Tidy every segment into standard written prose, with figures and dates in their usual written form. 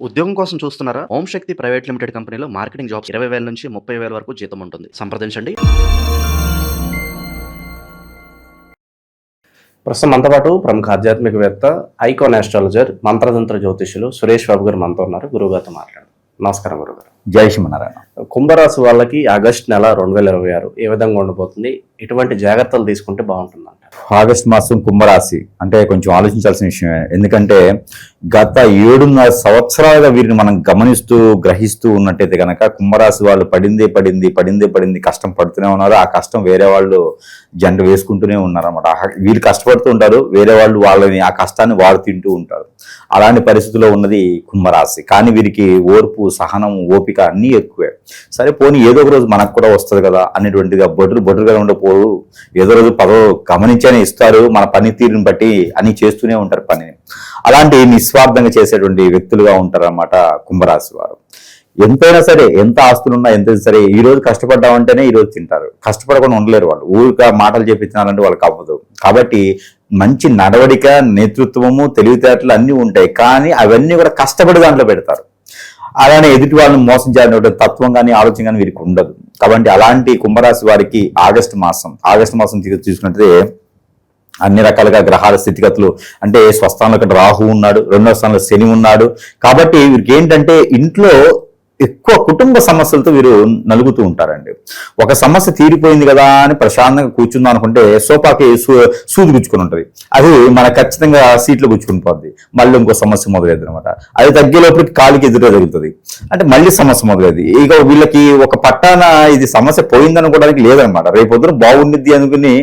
ఉద్యోగం కోసం చూస్తున్నారా? ఓం శక్తి ప్రైవేట్ లిమిటెడ్ కంపెనీలో మార్కెటింగ్ జాబ్స్ 20,000 నుంచి 30,000 వరకు జీతం ఉంటుంది. సంప్రదించండి. ప్రస్తుతం మనతో పాటు ప్రముఖ ఆధ్యాత్మికవేత్త, ఐకాన్ ఆస్ట్రాలజర్, మంత్రతంత్ర జ్యోతిష్యులు సురేష్ బాబు గారు మనతో ఉన్నారు. గురువుగారితో మాట్లాడారు. నమస్కారం గురుగారు. జై శ్రీమన్నారాయణ. కుంభరాశి వాళ్ళకి ఆగస్టు నెల 2026 ఏ విధంగా ఉండబోతుంది? ఎటువంటి జాగ్రత్తలు తీసుకుంటే బాగుంటుంది అంటారు? ఆగస్టు మాసం కుంభరాశి అంటే కొంచెం ఆలోచించాల్సిన విషయమే. ఎందుకంటే గత 7.5 సంవత్సరాలుగా వీరిని మనం గమనిస్తూ గ్రహిస్తూ ఉన్నట్టయితే కనుక కుంభరాశి వాళ్ళు పడిందే కష్టం పడుతూనే ఉన్నారు. ఆ కష్టం వేరే వాళ్ళు జెండ వేసుకుంటూనే ఉన్నారు అనమాట. వీళ్ళు కష్టపడుతూ ఉంటారు, వేరే వాళ్ళు వాళ్ళని ఆ కష్టాన్ని వారు తింటూ ఉంటారు. అలాంటి పరిస్థితిలో ఉన్నది కుంభరాశి. కానీ వీరికి ఓర్పు, సహనం, ఓపిక అన్నీ ఎక్కువే. సరే పోనీ ఏదో ఒక రోజు మనకు కూడా వస్తుంది కదా అనేటువంటిగా బొడ్రుగా ఉండకపోరు. ఏదో రోజు పదవి గమనించనే ఇస్తారు, మన పనితీరుని బట్టి అని చేస్తూనే ఉంటారు పనిని. అలాంటి నిస్వార్థంగా చేసేటువంటి వ్యక్తులుగా ఉంటారు అన్నమాట కుంభరాశి వారు. ఎంతైనా సరే, ఎంత ఆస్తులున్నా ఎంత సరే, ఈ రోజు కష్టపడ్డామంటేనే ఈ రోజు తింటారు. కష్టపడకుండా ఉండలేరు వాళ్ళు. ఊరిక మాటలు చెప్పించినారంటే వాళ్ళకి అవ్వదు. కాబట్టి మంచి నడవడిక, నేతృత్వము, తెలివితేటలు అన్నీ ఉంటాయి. కానీ అవన్నీ కూడా కష్టపడి దాంట్లో పెడతారు. అలానే ఎదుటి వాళ్ళని మోసం చేయాలనే తత్వం కానీ ఆలోచన కానీ వీరికి ఉండదు. కాబట్టి అలాంటి కుంభరాశి వారికి ఆగస్టు మాసం తీసుకున్నట్లయితే అన్ని రకాలుగా గ్రహాల స్థితిగతులు అంటే స్వస్థానంలో రాహు ఉన్నాడు, 2వ స్థానంలో శని ఉన్నాడు. కాబట్టి వీరికి ఏంటంటే ఇంట్లో ఎక్కువ కుటుంబ సమస్యలతో వీరు నలుగుతూ ఉంటారండి. ఒక సమస్య తీరిపోయింది కదా అని ప్రశాంతంగా కూర్చుందాం అనుకుంటే సోఫాకి సూది గుచ్చుకుని ఉంటుంది. అది మన ఖచ్చితంగా సీట్లు గుచ్చుకుని పోద్ది. మళ్ళీ ఇంకో సమస్య మొదలైంది అనమాట. అది తగ్గేలోపలికి కాలికి ఎదురుగా జరుగుతుంది. అంటే మళ్ళీ సమస్య మొదలైంది. ఇక వీళ్ళకి ఒక పట్టాన ఇది సమస్య పోయిందనుకోవడానికి లేదనమాట. రేపొద్దున బాగుండిద్ది అనుకుని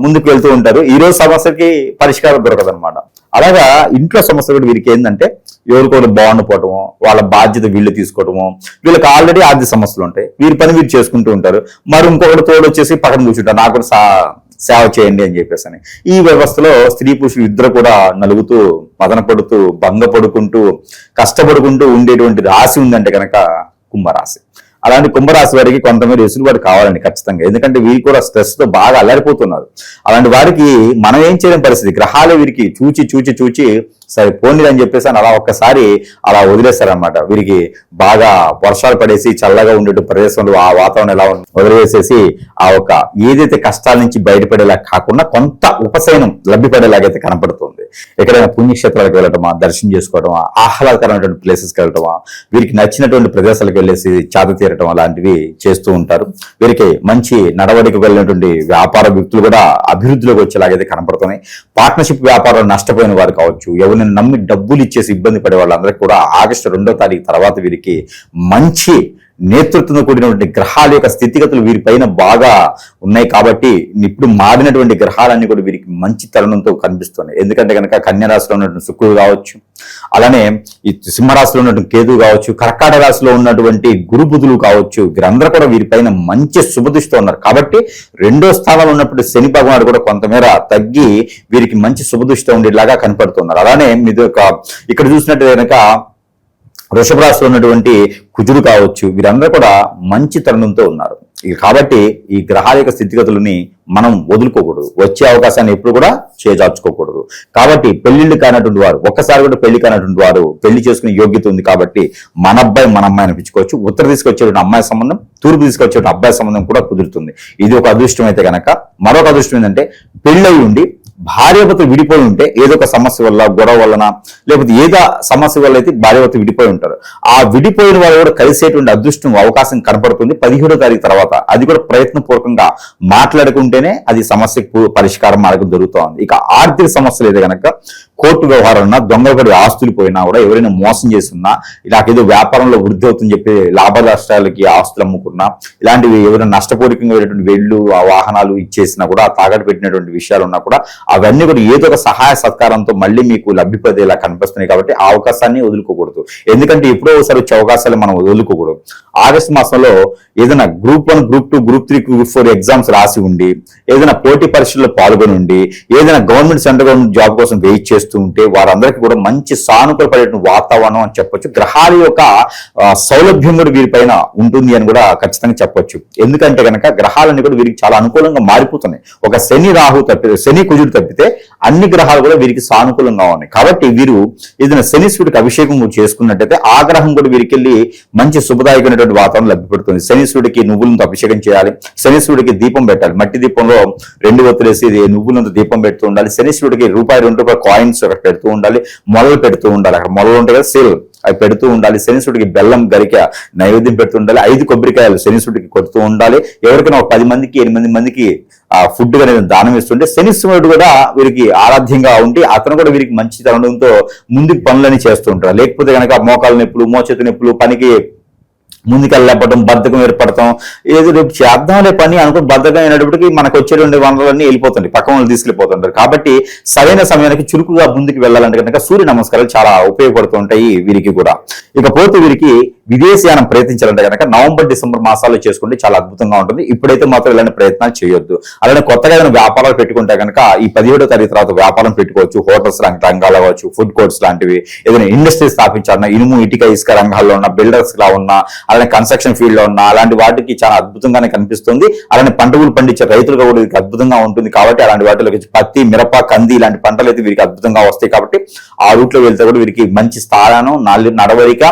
ముందుకు వెళ్తూ ఉంటారు. ఈ రోజు సమస్యకి పరిష్కారం దొరకదనమాట. అలాగా ఇంట్లో సమస్య కూడా వీరికి ఏంటంటే ఎవరికోరు బాగుండిపోవటము, వాళ్ళ బాధ్యత వీళ్ళు తీసుకోవటము. వీళ్ళకి ఆల్రెడీ ఆర్థిక సమస్యలు ఉంటాయి, వీరి పని వీరు చేసుకుంటూ ఉంటారు. మరి ఇంకొకటి తోడు వచ్చేసి పక్కన కూర్చుంటారు, నాకు కూడా సేవ చేయండి అని చెప్పేసి అని. ఈ వ్యవస్థలో స్త్రీ పురుషులు ఇద్దరు కూడా నలుగుతూ, మదన పడుతూ, భంగపడుకుంటూ, కష్టపడుకుంటూ ఉండేటువంటి రాశి ఉందంటే కనుక కుంభరాశి. అలాంటి కుంభరాశి వారికి కొంతమేర వెసులుబాటు కావాలండి ఖచ్చితంగా. ఎందుకంటే వీరు కూడా స్ట్రెస్ తో బాగా అల్లాడిపోతున్నారు. అలాంటి వారికి మనం ఏం చేయలేని పరిస్థితి. గ్రహాలే వీరికి చూచి సరే పోనీ అని చెప్పేసి అలా ఒక్కసారి అలా వదిలేస్తారనమాట. వీరికి బాగా వర్షాలు పడేసి చల్లగా ఉండే ప్రదేశంలో ఆ వాతావరణం ఎలా వదిలేసేసి ఆ ఒక ఏదైతే కష్టాల నుంచి బయటపడేలా కాకుండా కొంత ఉపశమనం లభ్యపడేలాగైతే కనపడుతుంది. ఎక్కడైనా పుణ్యక్షేత్రాలకు వెళ్ళటమా, దర్శనం చేసుకోవటమా, ఆహ్లాదకరమైనటువంటి ప్లేసెస్కి వెళ్ళటమా, వీరికి నచ్చినటువంటి ప్రదేశాలకు వెళ్ళేసి చాత తీరటం అలాంటివి చేస్తూ ఉంటారు. వీరికి మంచి నడవడికి వెళ్ళినటువంటి వ్యాపార వ్యక్తులు కూడా అభివృద్ధిలోకి వచ్చేలాగైతే కనపడుతున్నాయి. పార్ట్నర్షిప్ వ్యాపారాలు నష్టపోయిన వారు కావచ్చు, ఎవరిని నమ్మి డబ్బులు ఇచ్చేసి ఇబ్బంది పడే వాళ్ళందరికీ కూడా ఆగస్టు 2వ తారీఖు తర్వాత వీరికి మంచి నేతృత్వంతో కూడినటువంటి గ్రహాల యొక్క స్థితిగతులు వీరిపైన బాగా ఉన్నాయి. కాబట్టి ఇప్పుడు మారినటువంటి గ్రహాలన్నీ కూడా వీరికి మంచి తరుణంతో కనిపిస్తున్నాయి. ఎందుకంటే కనుక కన్యా రాశిలో ఉన్నటువంటి శుక్రుడు కావచ్చు, అలానే ఈ సింహరాశిలో ఉన్నటువంటి కేతువు కావచ్చు, కర్కాటక రాశిలో ఉన్నటువంటి గురు బుధులు కావచ్చు, వీరందరూ కూడా వీరిపైన మంచి శుభదృష్టితో ఉన్నారు. కాబట్టి 2వ స్థానంలో ఉన్నప్పుడు శని భగవానుడు కూడా కొంతమేర తగ్గి వీరికి మంచి శుభదృష్టితో ఉండేలాగా కనపడుతున్నారు. అలానే మీరు ఇక్కడ చూసినట్టు కనుక వృషభ రాశిలో ఉన్నటువంటి కుజుడు కావచ్చు, వీరందరూ కూడా మంచి తరుణంతో ఉన్నారు. కాబట్టి ఈ గ్రహాల యొక్క స్థితిగతులని మనం వదులుకోకూడదు. వచ్చే అవకాశాన్ని ఎప్పుడు కూడా చేజార్చుకోకూడదు. కాబట్టి పెళ్లిళ్ళు కానటువంటి వారు, ఒక్కసారి కూడా పెళ్లి కానటువంటి వారు పెళ్లి చేసుకునే యోగ్యత ఉంది. కాబట్టి మన అబ్బాయి మన అమ్మాయి అనిపించుకోవచ్చు. ఉత్తర తీసుకొచ్చేటువంటి అమ్మాయి సంబంధం, తూర్పు తీసుకొచ్చేటువంటి అబ్బాయి సంబంధం కూడా కుదురుతుంది. ఇది ఒక అదృష్టం అయితే కనుక, మరొక అదృష్టం ఏంటంటే పెళ్ళయి ఉండి భార్యాభర్తలు విడిపోయి ఉంటే ఏదో ఒక సమస్య వల్ల, గొడవ వలన, లేకపోతే ఏదో సమస్య వల్ల అయితే భార్యాభర్తలు విడిపోయి ఉంటారు. ఆ విడిపోయిన వాళ్ళు కూడా కలిసేటువంటి అదృష్టం, అవకాశం కనపడుతుంది 17వ తారీఖు తర్వాత. అది కూడా ప్రయత్నపూర్వకంగా మాట్లాడుకుంటేనే అది సమస్యకు పరిష్కారం మార్గం దొరుకుతోంది. ఇక ఆర్థిక సమస్యలు అయితే కనుక కోర్టు వ్యవహారాలన్నా, దొంగపడి ఆస్తులు పోయినా కూడా, ఎవరైనా మోసం చేస్తున్నా, ఇలాగేదో వ్యాపారంలో వృద్ధి అవుతుందని చెప్పి లాభ నష్టాలకి ఆస్తులు అమ్ముకున్నా, ఇలాంటివి ఎవరైనా నష్టపూరికంగా వేళ్ళు ఆ వాహనాలు ఇచ్చేసినా కూడా, తాకట్టు పెట్టినటువంటి విషయాలు ఉన్నా కూడా అవన్నీ కూడా ఏదో ఒక సహాయ సత్కారంతో మళ్ళీ మీకు లభ్యపడేలా కనిపిస్తున్నాయి. కాబట్టి ఆ అవకాశాన్ని వదులుకోకూడదు. ఎందుకంటే ఎప్పుడో ఒకసారి వచ్చే అవకాశాలు మనం వదులుకోకూడదు. ఆగస్టు మాసంలో ఏదైనా group 1, group 2, group 3, group 4 exams రాసి ఉండి, ఏదైనా పోటీ పరీక్షల్లో పాల్గొని ఉండి, ఏదైనా గవర్నమెంట్, సెంట్రల్ గవర్నమెంట్ జాబ్ కోసం వెయిట్ చేస్తూ ఉంటే వారందరికీ కూడా మంచి సానుకూలపడే వాతావరణం అని చెప్పొచ్చు. గ్రహాల యొక్క సౌలభ్యం కూడా వీరిపైన ఉంటుంది అని కూడా ఖచ్చితంగా చెప్పొచ్చు. ఎందుకంటే కనుక గ్రహాలన్నీ కూడా వీరికి చాలా అనుకూలంగా మారిపోతున్నాయి. ఒక శని కుజుడు తప్పితే అన్ని గ్రహాలు కూడా వీరికి సానుకూలంగా ఉన్నాయి. కాబట్టి వీరు ఏదైనా శనీశ్వరుడికి అభిషేకం చేసుకున్నట్టయితే ఆ గ్రహం కూడా వీరికి వెళ్ళి మంచి శుభదాయకమైనటువంటి వాతావరణం లభ్యపడుతుంది. శనీశ్వరుడికి నువ్వులతో అభిషేకం చేయాలి, శనీశ్వరుడికి దీపం పెట్టాలి, మట్టి దీపంలో 2 ఒత్తులేసి నువ్వులతో దీపం పెడుతూ ఉండాలి. శనీశ్వరుడికి ₹2 కాయిన్స్ అక్కడ పెడుతూ ఉండాలి, మొలలు పెడుతూ ఉండాలి, అక్కడ మొలలు ఉంటాయి కదా సేల్ అవి పెడుతూ ఉండాలి. శనీశ్వరుడికి బెల్లం గరిక నైవేద్యం పెడుతూ ఉండాలి, 5 కొబ్బరికాయలు శనీశ్వరుడికి కొడుతూ ఉండాలి. ఎవరికైనా ఒక 10 మందికి 8 మందికి ఆ ఫుడ్ అనేది దానం ఇస్తుంటే శనీశ్వరుడు కూడా వీరికి ఆరాధ్యంగా ఉండి అతను కూడా వీరికి మంచి తరుణంతో ముందుకు పనులని చేస్తూ ఉంటారు. లేకపోతే కనుక మోకాలు నొప్పులు, మోచేతి నొప్పులు, పనికి ముందుకెళ్ళపడటం, బద్ధకం ఏర్పడటం, ఏదో రేపు చేద్దాంలే పని అనుకుని బద్ధకం అయినప్పటికీ మనకు వచ్చేటువంటి వనరులన్నీ వెళ్ళిపోతుంది, పక్క వాళ్ళు తీసుకెళ్ళిపోతుంటారు. కాబట్టి సరైన సమయానికి చురుకుగా ముందుకు వెళ్ళాలంటే కనుక సూర్య నమస్కారాలు చాలా ఉపయోగపడుతూ ఉంటాయి వీరికి కూడా. ఇకపోతే వీరికి విదేశీయానం ప్రయత్నించాలంటే కనుక నవంబర్, డిసెంబర్ మాసాల్లో చేసుకుంటే చాలా అద్భుతంగా ఉంటుంది. ఇప్పుడైతే మాత్రం ఇలాంటి ప్రయత్నాలు చేయొద్దు. అలానే కొత్తగా ఏదైనా వ్యాపారాలు పెట్టుకుంటే కనుక ఈ 17వ తారీఖు తర్వాత వ్యాపారం పెట్టుకోవచ్చు. హోటల్స్ రంగాలు అవ్వచ్చు, ఫుడ్ కోర్ట్స్ లాంటివి, ఏదైనా ఇండస్ట్రీ స్థాపించాలన్నా, ఇనుము, ఇటుక, ఇసుక రంగాల్లో ఉన్న బిల్డర్స్ లా ఉన్నా, అలానే కన్స్ట్రక్షన్ ఫీల్డ్ లో ఉన్న అలాంటి వాటికి చాలా అద్భుతంగానే కనిపిస్తుంది. అలానే పంటలు పండించే రైతులుగా కూడా వీరికి అద్భుతంగా ఉంటుంది. కాబట్టి అలాంటి వాటిలోకి పత్తి, మిరప, కంది ఇలాంటి పంటలు అయితే వీరికి అద్భుతంగా వస్తాయి. కాబట్టి ఆ రూట్ లో వెళ్తే కూడా వీరికి మంచి స్థానం, నడవడిక,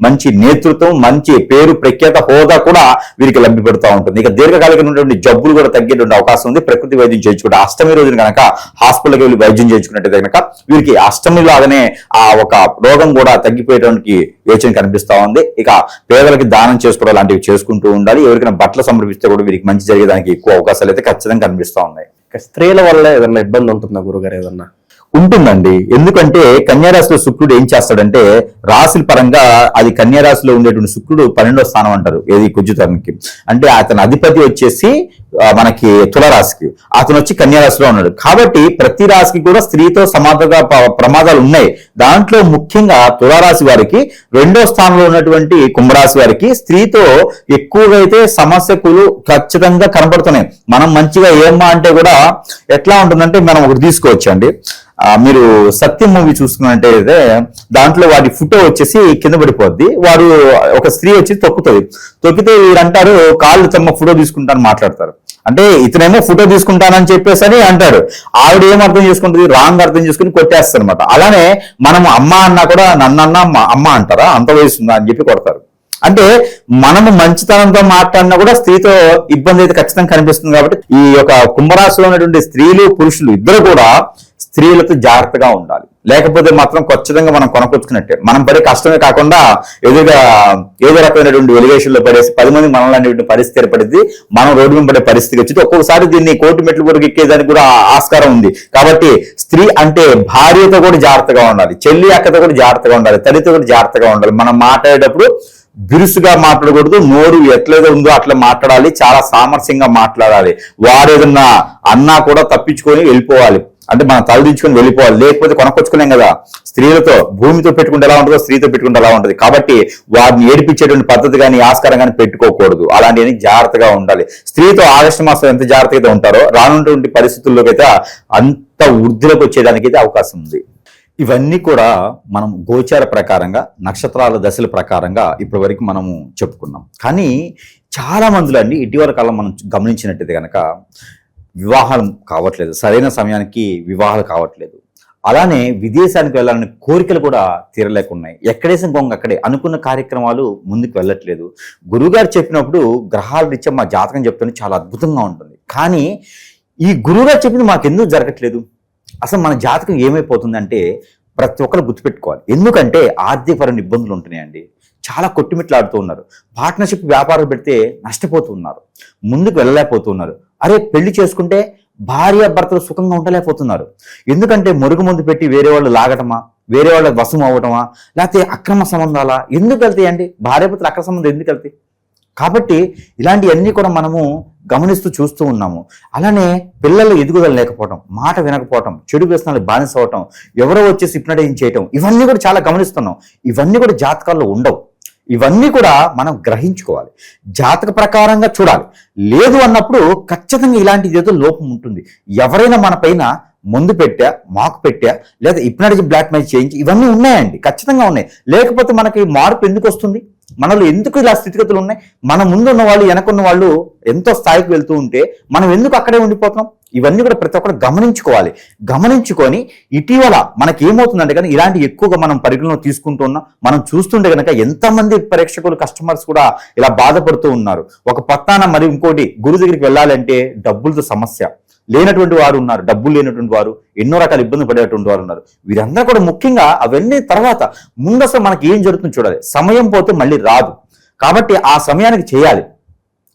మంచి నేతృత్వం, మంచి పేరు, ప్రఖ్యాత, హోదా కూడా వీరికి లభ్యపడుతూ ఉంటుంది. ఇక దీర్ఘకాలికమైనటువంటి జబ్బులు కూడా తగ్గేటువంటి అవకాశం ఉంది. ప్రకృతి వైద్యం చేయించుకుంటే అష్టమి రోజున కనుక హాస్పిటల్కి వెళ్ళి వైద్యం చేయించుకున్నట్టయితే కనుక వీరికి అష్టమి లాగానే ఆ ఒక రోగం కూడా తగ్గిపోయేటువంటి యోచన కనిపిస్తా ఉంది. ఇక పేదలకి దానం చేసుకోవడం లాంటివి చేసుకుంటూ ఉండాలి. ఎవరికైనా బట్టలు సమర్పిస్తే కూడా వీరికి మంచి జరిగేదానికి ఎక్కువ అవకాశాలు అయితే ఖచ్చితంగా కనిపిస్తా ఉన్నాయి. స్త్రీల వల్ల ఏదన్నా ఇబ్బంది ఉంటుందా గురుగారు? ఏదన్నా ఉంటుందండి. ఎందుకంటే కన్యారాశిలో శుక్రుడు ఏం చేస్తాడంటే రాశుల పరంగా అది కన్యారాశిలో ఉండేటువంటి శుక్రుడు 12వ స్థానం అంటారు ఏది కుజుతానికి. అంటే అతని అధిపతి వచ్చేసి మనకి తులరాశికి, అతను వచ్చి కన్యారాశిలో ఉన్నాడు. కాబట్టి ప్రతి రాశికి కూడా స్త్రీతో సమానంగా ప్రమాదాలు ఉన్నాయి. దాంట్లో ముఖ్యంగా తులారాశి వారికి 2వ స్థానంలో ఉన్నటువంటి కుంభరాశి వారికి స్త్రీతో ఎక్కువగా అయితే సమస్యలు ఖచ్చితంగా కనబడుతున్నాయి. మనం మంచిగా ఏమ్మా అంటే కూడా ఎట్లా ఉంటుందంటే మనం ఒకటి తీసుకోవచ్చండి. మీరు సత్యం మూవీ చూసుకున్నట్టయితే దాంట్లో వాడి ఫోటో వచ్చేసి కింద పడిపోద్ది. వాడు ఒక స్త్రీ వచ్చి తొక్కితే వీరంటారు కాళ్ళు తమ ఫోటో తీసుకుంటాను మాట్లాడతారు. అంటే ఇతనేమో ఫోటో తీసుకుంటానని చెప్పేసి అని అంటాడు. ఆవిడ ఏం అర్థం చేసుకుంటుంది, రాంగ్ అర్థం చేసుకుని కొట్టేస్తారు అనమాట. అలానే మనం అమ్మ అన్నా కూడా నన్నన్నా అమ్మ అంటారా, అంత వయసు ఉందా అని చెప్పి కొడతారు. అంటే మనము మంచితనంతో మాట్లాడినా కూడా స్త్రీతో ఇబ్బంది అయితే ఖచ్చితంగా కనిపిస్తుంది. కాబట్టి ఈ యొక్క కుంభరాశిలో ఉన్నటువంటి స్త్రీలు, పురుషులు ఇద్దరు కూడా స్త్రీలతో జాగ్రత్తగా ఉండాలి. లేకపోతే మాత్రం ఖచ్చితంగా మనం కొనకొచ్చుకున్నట్టే. మనం పడే కష్టమే కాకుండా ఏదో రకమైనటువంటి ఎలిగేషన్ లో పడేసి 10 మంది మనల్ని అనేటువంటి పరిస్థితి ఏర్పడింది. మనం రోడ్డు మీద పడే పరిస్థితి వచ్చింది. ఒక్కొక్కసారి దీన్ని కోర్టు మెట్లు వరకు ఎక్కేదానికి కూడా ఆస్కారం ఉంది. కాబట్టి స్త్రీ అంటే భార్యతో కూడా జాగ్రత్తగా ఉండాలి, చెల్లి అక్కతో కూడా జాగ్రత్తగా ఉండాలి, తల్లితో కూడా జాగ్రత్తగా ఉండాలి. మనం మాట్లాడేటప్పుడు బిరుసుగా మాట్లాడకూడదు. నోరు ఎట్లయితే ఉందో అట్లా మాట్లాడాలి. చాలా సామరస్యంగా మాట్లాడాలి. వారేదన్నా అన్నా కూడా తప్పించుకొని వెళ్ళిపోవాలి. అంటే మనం తలదించుకొని వెళ్ళిపోవాలి. లేకపోతే కొనకొచ్చుకునేం కదా. స్త్రీలతో భూమితో పెట్టుకుంటే ఎలా ఉంటుందో స్త్రీతో పెట్టుకుంటే ఎలా ఉంటుంది. కాబట్టి వారిని ఏడిపించేటువంటి పద్ధతి కానీ ఆస్కారం కానీ పెట్టుకోకూడదు. అలాంటివన్నీ జాగ్రత్తగా ఉండాలి. స్త్రీతో ఆగస్టు మాసం ఎంత జాగ్రత్తగా ఉంటారో రానున్నటువంటి పరిస్థితుల్లోకి అయితే అంత వృద్ధిలోకి వచ్చేదానికి అయితే అవకాశం ఉంది. ఇవన్నీ కూడా మనం గోచార ప్రకారంగా, నక్షత్రాల దశల ప్రకారంగా ఇప్పటి వరకు మనము చెప్పుకున్నాం. కానీ చాలా మందిలో అండి ఇటీవల కాలం మనం గమనించినట్టయితే కనుక వివాహాలు కావట్లేదు, సరైన సమయానికి వివాహాలు కావట్లేదు. అలానే విదేశానికి వెళ్ళాలనే కోరికలు కూడా తీరలేకున్నాయి. ఎక్కడేసిన గొంగ అక్కడే అనుకున్న కార్యక్రమాలు ముందుకు వెళ్ళట్లేదు. గురువుగారు చెప్పినప్పుడు గ్రహాల రీత్యా మా జాతకం చెప్తుంటే చాలా అద్భుతంగా ఉంటుంది. కానీ ఈ గురువుగారు చెప్పింది మాకెందుకు జరగట్లేదు? అసలు మన జాతకం ఏమైపోతుందంటే ప్రతి ఒక్కరు గుర్తుపెట్టుకోవాలి. ఎందుకంటే ఆర్థికపరమైన ఇబ్బందులు ఉంటున్నాయండి. చాలా కొట్టుమిట్లాడుతూ ఉన్నారు. పార్ట్నర్షిప్ వ్యాపారాలు పెడితే నష్టపోతున్నారు, ముందుకు వెళ్ళలేకపోతున్నారు. అరే పెళ్లి చేసుకుంటే భార్య భర్తలు సుఖంగా ఉండలేకపోతున్నారు. ఎందుకంటే మురుగు ముందు పెట్టి వేరే వాళ్ళు లాగటమా, వేరే వాళ్ళ వశం అవ్వటమా, లేకపోతే అక్రమ సంబంధాలా ఎందుకు వెళ్తాయండి? భార్య భర్తలు అక్రమ సంబంధం ఎందుకు వెళ్తాయి? కాబట్టి ఇలాంటివన్నీ కూడా మనము గమనిస్తూ చూస్తూ ఉన్నాము. అలానే పిల్లలు ఎదుగుదల లేకపోవటం, మాట వినకపోవటం, చెడు వ్యసనాలు బానిస అవటం, ఎవరో వచ్చేసి హిప్నటైజ్ చేయటం, ఇవన్నీ కూడా చాలా గమనిస్తున్నాం. ఇవన్నీ కూడా జాతకాల్లో ఉండవు. ఇవన్నీ కూడా మనం గ్రహించుకోవాలి, జాతక ప్రకారంగా చూడాలి. లేదు అన్నప్పుడు ఖచ్చితంగా ఇలాంటి ఏదో లోపం ఉంటుంది. ఎవరైనా మన పైన ముందు పెట్టా, మాకు పెట్టా, లేదా హిప్నాటిజం బ్లాక్ మ్యాజిక్ చేయించి, ఇవన్నీ ఉన్నాయండి, ఖచ్చితంగా ఉన్నాయి. లేకపోతే మనకి మార్పు ఎందుకు వస్తుంది? మనలో ఎందుకు ఇలా స్థితిగతులు ఉన్నాయి? మన ముందు ఉన్న వాళ్ళు, వెనకున్న వాళ్ళు ఎంతో స్థాయికి వెళ్తూ ఉంటే మనం ఎందుకు అక్కడే ఉండిపోతున్నాం? ఇవన్నీ కూడా ప్రతి ఒక్కరు గమనించుకోవాలి. గమనించుకొని ఇటీవల మనకి ఏమవుతుందంటే కానీ ఇలాంటి ఎక్కువగా మనం పరిగణలో తీసుకుంటూ ఉన్నాం. మనం చూస్తుంటే కనుక ఎంతమంది ప్రేక్షకులు, కస్టమర్స్ కూడా ఇలా బాధపడుతూ ఉన్నారు. ఒక పత్తాన మరి ఇంకోటి, గురువు దగ్గరికి వెళ్ళాలంటే డబ్బులతో సమస్య, లేనటువంటి వారు ఉన్నారు, డబ్బులు లేనటువంటి వారు, ఎన్నో రకాల ఇబ్బంది పడేటువంటి వారు ఉన్నారు. వీరందరూ కూడా ముఖ్యంగా అవన్నీ తర్వాత ముందు అసలు మనకి ఏం జరుగుతుందో చూడాలి. సమయం పోతే మళ్ళీ రాదు, కాబట్టి ఆ సమయానికి చేయాలి.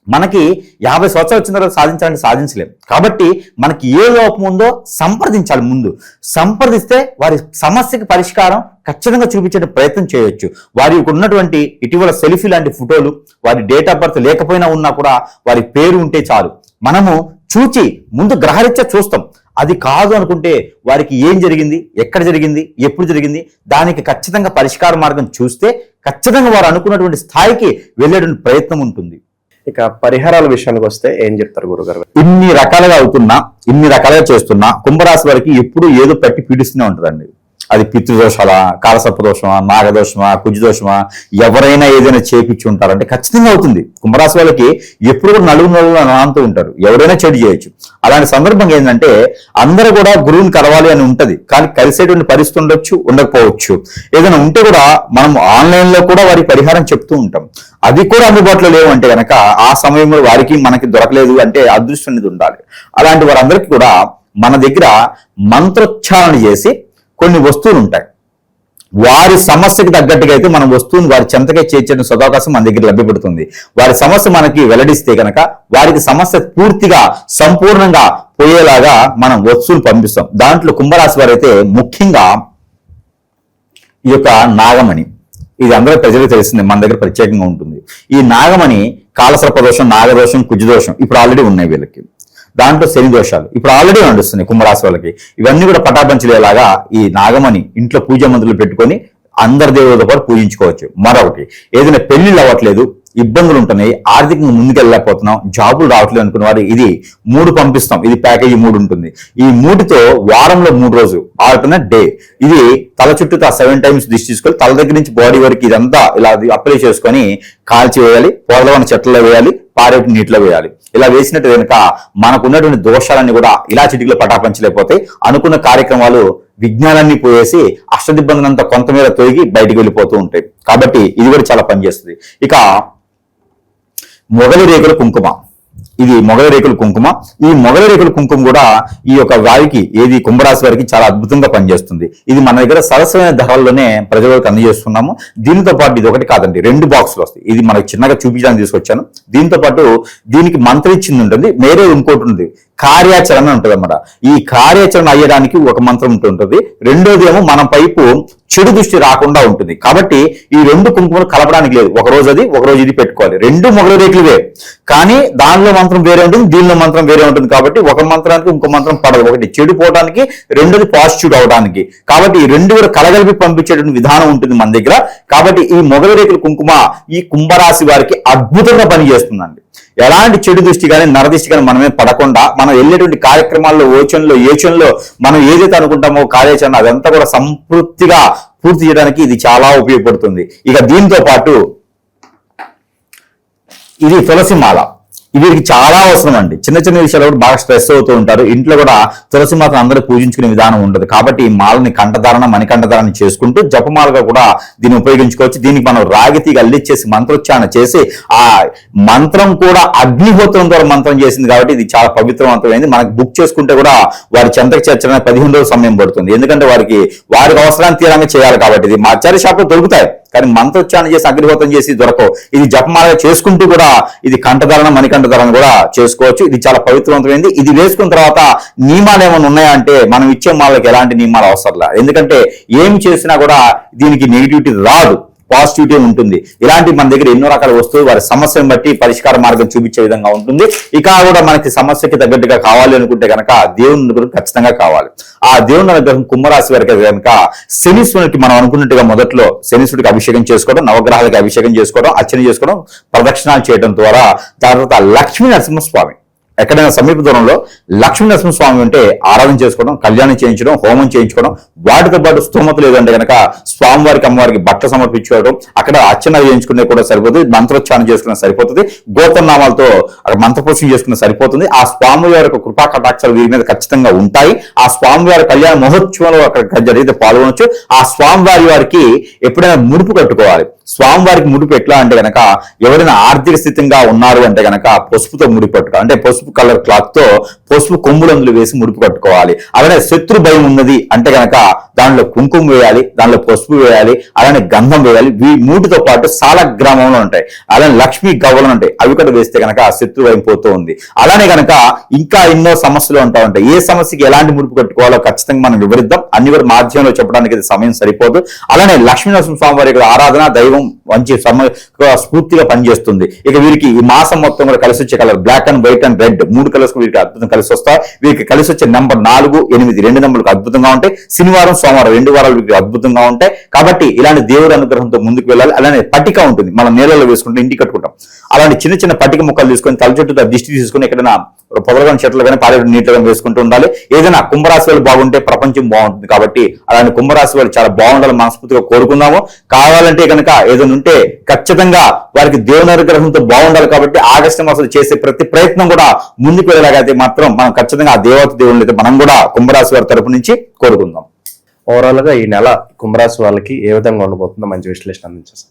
మనకి 50 సంవత్సరాలు వచ్చిన తర్వాత సాధించాలంటే సాధించలేం. కాబట్టి మనకి ఏ లోపం ఉందో సంప్రదించాలి. ముందు సంప్రదిస్తే వారి సమస్యకి పరిష్కారం ఖచ్చితంగా చూపించే ప్రయత్నం చేయొచ్చు. వారికి ఉన్నటువంటి ఇటీవల సెల్ఫీ లాంటి ఫోటోలు, వారి డేట్ ఆఫ్ బర్త్ లేకపోయినా ఉన్నా కూడా వారి పేరు ఉంటే చాలు, మనము చూచి ముందు గ్రహరీత్యా చూస్తాం. అది కాదు అనుకుంటే వారికి ఏం జరిగింది, ఎక్కడ జరిగింది, ఎప్పుడు జరిగింది, దానికి ఖచ్చితంగా పరిష్కార మార్గం చూస్తే ఖచ్చితంగా వారు అనుకున్నటువంటి స్థాయికి వెళ్ళేటువంటి ప్రయత్నం ఉంటుంది. ఇక పరిహారాల విషయానికి వస్తే ఏం చెప్తారు గురుగారు? ఇన్ని రకాలుగా అవుతున్నా, ఇన్ని రకాలుగా చేస్తున్నా కుంభరాశి వారికి ఎప్పుడు ఏదో పట్టి పీడిస్తూనే ఉంటుందండి. అది పితృదోషాలా, కాలసర్పదోషమా, నాగదోషమా, కుజదోషమా, ఎవరైనా ఏదైనా చేపించి ఉంటారంటే ఖచ్చితంగా అవుతుంది. కుంభరాశి వాళ్ళకి ఎప్పుడు కూడా నలుగురు నానుతూ ఉంటారు, ఎవరైనా చెడు చేయొచ్చు. అలాంటి సందర్భంగా ఏంటంటే అందరూ కూడా గురువుని కలవాలి అని ఉంటది, కానీ కలిసేటువంటి పరిస్థితి ఉండొచ్చు, ఉండకపోవచ్చు. ఏదైనా ఉంటే కూడా మనం ఆన్లైన్ లో కూడా వారికి పరిహారం చెప్తూ ఉంటాం. అది కూడా అందుబాటులో లేవంటే కనుక ఆ సమయంలో వారికి మనకి దొరకలేదు అంటే అదృష్టం అనేది ఉండాలి. అలాంటి వారందరికీ కూడా మన దగ్గర మంత్రోచ్చారణ చేసి కొన్ని వస్తువులు ఉంటాయి. వారి సమస్యకి తగ్గట్టుగా అయితే మనం వస్తువుని వారి చెంతకే చేర్చడం సదవకాశం మన దగ్గర లభ్యపడుతుంది. వారి సమస్య మనకి వెల్లడిస్తే కనుక వారికి సమస్య పూర్తిగా సంపూర్ణంగా పోయేలాగా మనం వస్తువులు పంపిస్తాం. దాంట్లో కుంభరాశి వారు అయితే ముఖ్యంగా ఈ యొక్క నాగమణి, ఇది అందరూ ప్రజలకు తెలిసిందే, మన దగ్గర ప్రత్యేకంగా ఉంటుంది. ఈ నాగమణి కాలసర్పదోషం, నాగదోషం, కుజదోషం ఇప్పుడు ఆల్రెడీ ఉన్నాయి వీళ్ళకి. దాంట్లో శని దోషాలు ఇప్పుడు ఆల్రెడీ నడుస్తున్నాయి కుంభరాశి వాళ్ళకి. ఇవన్నీ కూడా పటాపంచలేలాగా ఈ నాగమణి ఇంట్లో పూజ మందులు పెట్టుకొని అందరి దేవులతో పాటు పూజించుకోవచ్చు. మరొకటి, ఏదైనా పెళ్లిళ్ళు అవ్వట్లేదు, ఇబ్బందులు ఉంటున్నాయి, ఆర్థికంగా ముందుకెళ్ళలేకపోతున్నాం, జాబులు రావట్లేదు అనుకున్న వారు ఇది 3 పంపిస్తాం. ఇది ప్యాకేజీ 3 ఉంటుంది. ఈ 3తో వారంలో 3 రోజు ఆల్టర్నేట్ డే, ఇది తల చుట్టూ 7 టైమ్స్ దిష్టి తీసుకొని తల దగ్గర నుంచి బాడీ వరకు ఇదంతా ఇలా అప్లై చేసుకొని కాల్చి వేయాలి, పొదలవన్న చెట్లలో వేయాలి, పారేటి నీటిలో వేయాలి. ఇలా వేసినట్టు కనుక మనకు ఉన్నటువంటి దోషాలన్నీ కూడా ఇలా చిటికలో పటాపంచలేకపోతే అనుకున్న కార్యక్రమాలు విజ్ఞానాన్ని పోయేసి అష్టదిబ్బందులంతా కొంతమేర తొలగి బయటికి వెళ్ళిపోతూ ఉంటాయి. కాబట్టి ఇది కూడా చాలా పనిచేస్తుంది. ఇక మొగలి రేకుల కుంకుమ, ఇది మొగలి రేకుల కుంకుమ. ఈ మొగలి రేకుల కుంకుమ కూడా ఈ యొక్క వారికి, ఏది కుంభరాశి వారికి చాలా అద్భుతంగా పనిచేస్తుంది. ఇది మన దగ్గర సరసమైన ధరల్లోనే ప్రజలకు అందజేస్తున్నాము. దీనితో పాటు ఇది ఒకటి కాదండి, 2 బాక్సులు వస్తాయి. ఇది మనకు చిన్నగా చూపించడానికి తీసుకొచ్చాను. దీంతో పాటు దీనికి మంత్రం ఇచ్చింది ఉంటుంది, వేరే ఇంకోటి ఉంది, కార్యాచరణ ఉంటుంది అన్నమాట. ఈ కార్యాచరణ అయ్యడానికి ఒక మంత్రం ఉంటుంటుంది. రెండోది ఏమో మన పైపు చెడు దృష్టి రాకుండా ఉంటుంది. కాబట్టి ఈ 2 కుంకుమలు కలపడానికి లేదు, ఒక రోజు అది, ఒక రోజు ఇది పెట్టుకోవాలి. 2 మొగలి రేకులువే, కానీ దానిలో మంత్రం వేరే ఉంటుంది, దీనిలో మంత్రం వేరే ఉంటుంది. కాబట్టి ఒక మంత్రానికి ఇంకో మంత్రం పడదు. ఒకటి చెడు పోవడానికి, రెండోది పాజిటివ్ అవడానికి. కాబట్టి ఈ 2 కూడా కలగలిపి పంపించేటువంటి విధానం ఉంటుంది మన దగ్గర. కాబట్టి ఈ మొగలి రేకుల కుంకుమ ఈ కుంభరాశి వారికి అద్భుతంగా పనిచేస్తుందండి. ఎలాంటి చెడు దృష్టి కానీ, నరదృష్టి కానీ మనమే పడకుండా మనం వెళ్ళేటువంటి కార్యక్రమాల్లో, యోచనలో మనం ఏదైతే అనుకుంటామో కార్యాచరణ అదంతా కూడా సంతృప్తిగా పూర్తి చేయడానికి ఇది చాలా ఉపయోగపడుతుంది. ఇక దీంతో పాటు ఇది తులసి మాల, వీరికి చాలా అవసరం అండి. చిన్న చిన్న విషయాలు కూడా బాగా స్ట్రెస్ అవుతూ ఉంటారు. ఇంట్లో కూడా తులసి మాతను అందరూ పూజించుకునే విధానం ఉండదు. కాబట్టి ఈ మాలని కంఠధారణ, మణికంఠధారణ చేసుకుంటూ జపమాలగా కూడా దీన్ని ఉపయోగించుకోవచ్చు. దీనికి మనం రాగితీగా అల్లిచ్చేసి మంత్రోచ్చారణ చేసి, ఆ మంత్రం కూడా అగ్నిహోత్రం ద్వారా మంత్రం చేసింది కాబట్టి ఇది చాలా పవిత్రవంతమైంది. మనకు బుక్ చేసుకుంటే కూడా వారి చెంతకు చేర్చడానికి 15 రోజుల సమయం పడుతుంది. ఎందుకంటే వారికి అవసరాన్ని తీరంగా చేయాలి. కాబట్టి ఇది మా ఆచార్య షాప్లో దొరుకుతాయి, కానీ మంత్రోచ్చారణ చేసి అగ్నిహోత్రం చేసి దొరకవు. ఇది జపమాలగా చేసుకుంటూ కూడా ఇది కంఠధారణ, మణికంఠధారణ కూడా చేసుకోవచ్చు. ఇది చాలా పవిత్రవంతమైంది. ఇది వేసుకున్న తర్వాత నియమాలు ఏమైనా ఉన్నాయా అంటే మనం ఇచ్చే మాలకి ఎలాంటి నియమాలు అవసరం లేదు. ఎందుకంటే ఏమి చేసినా కూడా దీనికి నెగిటివిటీ రాదు, పాజిటివిటీ ఉంటుంది. ఇలాంటి మన దగ్గర ఎన్నో రకాల వస్తువులు వారి సమస్యను బట్టి పరిష్కార మార్గం చూపించే విధంగా ఉంటుంది. ఇక కూడా మనకి సమస్యకి తగ్గట్టుగా కావాలి అనుకుంటే కనుక దేవుని అనుగ్రహం ఖచ్చితంగా కావాలి. ఆ దేవుని అనుగ్రహం కుంభరాశి వారికి కనుక శనీశ్వరునికి మనం అనుకున్నట్టుగా మొదట్లో శనీశ్వరుడికి అభిషేకం చేసుకోవడం, నవగ్రహాలకి అభిషేకం చేసుకోవడం, అర్చన చేసుకోవడం, ప్రదక్షిణాలు చేయడం ద్వారా, తర్వాత లక్ష్మీ నరసింహస్వామి ఎక్కడైనా సమీప దూరంలో లక్ష్మీనరసింహస్వామి ఉంటే ఆరాధన చేసుకోవడం, కళ్యాణం చేయించడం, హోమం చేయించుకోవడం, వాటితో పాటు స్తోమత లేదంటే కనుక స్వామివారికి అమ్మవారికి బట్ట సమర్పించుకోవడం, అక్కడ అర్చన చేయించుకునే కూడా సరిపోతుంది, మంత్రోచ్చారణ చేసుకున్న సరిపోతుంది, గోత్రనామాలతో అక్కడ మంత్రపోషణ చేసుకున్న సరిపోతుంది. ఆ స్వామివారి యొక్క కృపా కటాక్షాలు వీరి మీద ఖచ్చితంగా ఉంటాయి. ఆ స్వామివారి కళ్యాణ మహోత్సవంలో అక్కడ జరిగితే పాల్గొనొచ్చు. ఆ స్వామివారి వారికి ఎప్పుడైనా ముడుపు కట్టుకోవాలి. స్వామివారికి ముడుపు ఎట్లా అంటే గనక ఎవరైనా ఆర్థిక స్థితిగా ఉన్నారు అంటే గనక పసుపుతో ముడిపు కట్టుకోవాలి. అంటే పసుపు కలర్ క్లాత్ తో పసుపు కొమ్ములందులు వేసి ముడుపు కట్టుకోవాలి. అలానే శత్రు భయం ఉన్నది అంటే గనక దానిలో కుంకుమ వేయాలి, దానిలో పసుపు వేయాలి, అలానే గంధం వేయాలి. మూటితో పాటు సాలగ్రామంలో ఉంటాయి, అలానే లక్ష్మీ గవ్వలు ఉంటాయి, అవి కూడా వేస్తే గనక శత్రు భయం పోతూ ఉంది. అలానే గనక ఇంకా ఎన్నో సమస్యలు ఉంటా ఉంటాయి. ఏ సమస్యకి ఎలాంటి ముడుపు కట్టుకోవాలో ఖచ్చితంగా మనం వివరిద్దాం. అన్ని కూడా మాధ్యమంలో చెప్పడానికి సమయం సరిపోదు. అలానే లక్ష్మీనరసింహ స్వామి వారి ఆరాధన దైవం మంచి స్ఫూర్తిగా పనిచేస్తుంది. ఇక వీరికి ఈ మాసం మొత్తం కూడా కలిసి వచ్చే colour black and white and red, 3 colours వీరికి అద్భుతం కలిసి వస్తాయి. వీరికి కలిసి వచ్చే నెంబర్ 4, 8, 2 నెంబర్లకు అద్భుతంగా ఉంటాయి. శనివారం, సోమవారం 2 వారాలు వీరికి అద్భుతంగా ఉంటాయి. కాబట్టి ఇలాంటి దేవుడి అనుగ్రహంతో ముందుకు వెళ్ళాలి. అలానే పట్టిక ఉంటుంది, మనం నేలలో వేసుకుంటే ఇంటికి కట్టుకుంటాం. అలాంటి చిన్న చిన్న పట్టిక ముక్కలు తీసుకొని తల చుట్టూ దిష్టి తీసుకుని ఎక్కడైనా పొదలుగా చెట్లు కానీ పారేడు నీట్గా వేసుకుంటూ ఉండాలి. ఏదైనా కుంభరాశి వాళ్ళు బాగుంటే ప్రపంచం బాగుంటుంది. కాబట్టి అలాంటి కుంభరాశి వాళ్ళు చాలా బాగుండాలని మనస్ఫూర్తిగా కోరుకుందాము. కావాలంటే కనుక ఏదైనా ఉంటే ఖచ్చితంగా వారికి దేవుని అనుగ్రహంతో బాగుండాలి. కాబట్టి ఆగస్టు మాసం చేసే ప్రతి ప్రయత్నం కూడా ముందుకు వెళ్ళలాగైతే మాత్రం మనం ఖచ్చితంగా ఆ దేవత దేవుళ్ళు అయితే మనం కూడా కుంభరాశి వారి తరపు నుంచి కోరుకుందాం. ఓవరాల్ గా ఈ నెల కుంభరాశి వాళ్ళకి ఏ విధంగా ఉండబోతుందో మంచి విశ్లేషణ అందించేస్తాం.